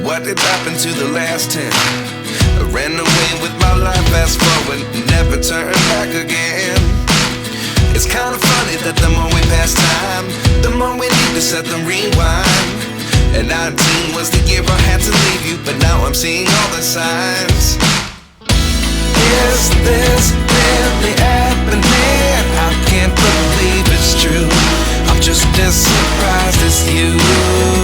what did happen to the last 10? I ran away with my life, fast forward, never turn back again. It's kind of funny that the more we pass time, the more we need to set the rewind. And 19 was the year I had to leave you, but now I'm seeing all the signs. Is this really happening? I can't believe it's true. I'm just as surprised as you.